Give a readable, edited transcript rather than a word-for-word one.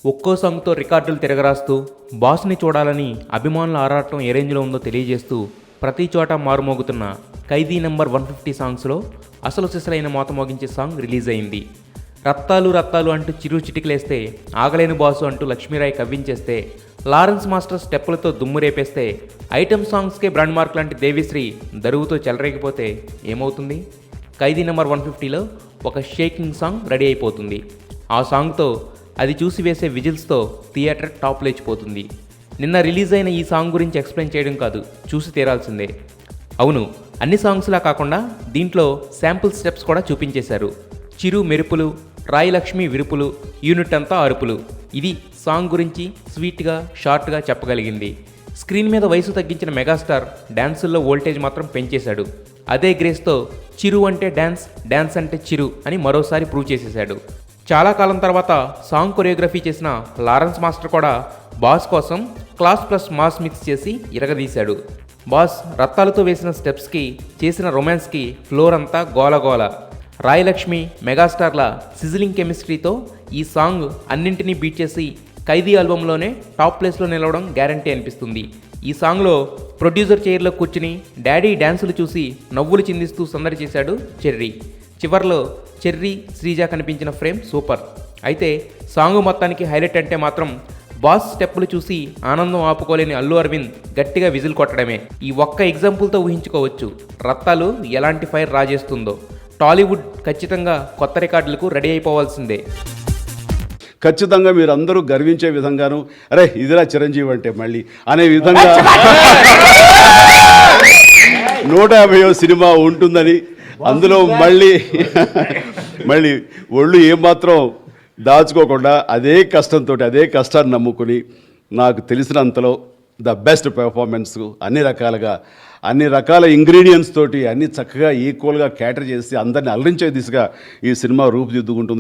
ఒక్కో సాంగ్తో రికార్డులు తిరగరాస్తూ బాస్ని చూడాలని అభిమానుల ఆరాటం ఏ రేంజ్లో ఉందో తెలియజేస్తూ ప్రతి చోట మారుమోగుతున్న ఖైదీ నెంబర్ 150 సాంగ్స్లో అసలు సిసలైన మోత మోగించే సాంగ్ రిలీజ్ అయింది. రత్తాలు రత్తాలు అంటూ చిరు చిటికలేస్తే, ఆగలేని బాసు అంటూ లక్ష్మీరాయ్ కవ్వించేస్తే, లారెన్స్ మాస్టర్ స్టెప్పులతో దుమ్ము రేపేస్తే, ఐటమ్ సాంగ్స్కే బ్రాండ్ మార్క్ లాంటి దేవిశ్రీ దరువుతో చెలరేగిపోతే ఏమవుతుంది? ఖైదీ నెంబర్ 150లో ఒక షేకింగ్ సాంగ్ రెడీ అయిపోతుంది. ఆ సాంగ్తో అది చూసి వేసే విజిల్స్తో థియేటర్ టాప్ లేచిపోతుంది. నిన్న రిలీజ్ అయిన ఈ సాంగ్ గురించి ఎక్స్ప్లెయిన్ చేయడం కాదు, చూసి తీరాల్సిందే. అవును, అన్ని సాంగ్స్లా కాకుండా దీంట్లో శాంపుల్ స్టెప్స్ కూడా చూపించేశారు. చిరు మెరుపులు, రాయి లక్ష్మి విరుపులు, యూనిట్ అంతా అరుపులు. ఇది సాంగ్ గురించి స్వీట్గా షార్ట్గా చెప్పగలిగింది. స్క్రీన్ మీద వయసు తగ్గించిన మెగాస్టార్ డ్యాన్సుల్లో వోల్టేజ్ మాత్రం పెంచేశాడు. అదే గ్రేస్తో చిరు అంటే డ్యాన్స్, డ్యాన్స్ అంటే చిరు అని మరోసారి ప్రూవ్ చేసేశాడు. చాలా కాలం తర్వాత సాంగ్ కొరియోగ్రఫీ చేసిన లారెన్స్ మాస్టర్ కూడా బాస్ కోసం క్లాస్ ప్లస్ మాస్ మిక్స్ చేసి ఇరగదీశాడు. బాస్ రత్తాలతో వేసిన స్టెప్స్కి, చేసిన రొమాన్స్కి ఫ్లోర్ అంతా గోలగోల. రాయలక్ష్మి, మెగాస్టార్ల సిజిలింగ్ కెమిస్ట్రీతో ఈ సాంగ్ అన్నింటినీ బీట్ చేసి ఖైదీ ఆల్బంలోనే టాప్ ప్లేస్లో నిలవడం గ్యారంటీ అనిపిస్తుంది. ఈ సాంగ్లో ప్రొడ్యూసర్ చైర్లో కూర్చుని డాడీ డ్యాన్సులు చూసి నవ్వులు చిందిస్తూ సందడి చేశాడు చెర్రీ. చివర్లో చెర్రీ, శ్రీజ కనిపించిన ఫ్రేమ్ సూపర్. అయితే సాంగ్ మొత్తానికి హైలైట్ అంటే మాత్రం బాస్ స్టెప్పులు చూసి ఆనందం ఆపుకోలేని అల్లు అరవింద్ గట్టిగా విజిల్ కొట్టడమే. ఈ ఒక్క ఎగ్జాంపుల్తో ఊహించుకోవచ్చు రత్తాలు ఎలాంటి ఫైర్ రాజేస్తుందో. టాలీవుడ్ ఖచ్చితంగా కొత్త రికార్డులకు రెడీ అయిపోవాల్సిందే. ఖచ్చితంగా మీరు అందరూ గర్వించే విధంగాను, అరే ఇదిరా చిరంజీవి అంటే మళ్ళీ అనే విధంగా 150వ సినిమా ఉంటుందని, అందులో మళ్ళీ ఒళ్ళు ఏమాత్రం దాచుకోకుండా అదే కష్టంతో, అదే కష్టాన్ని నమ్ముకుని నాకు తెలిసినంతలో ద బెస్ట్ పెర్ఫార్మెన్స్ అన్ని రకాల ఇంగ్రీడియంట్స్ తోటి అన్ని చక్కగా ఈక్వల్గా క్యాటర్ చేసి అందరిని అలరించే దిశగా ఈ సినిమా రూపుదిద్దుకుంటుంది.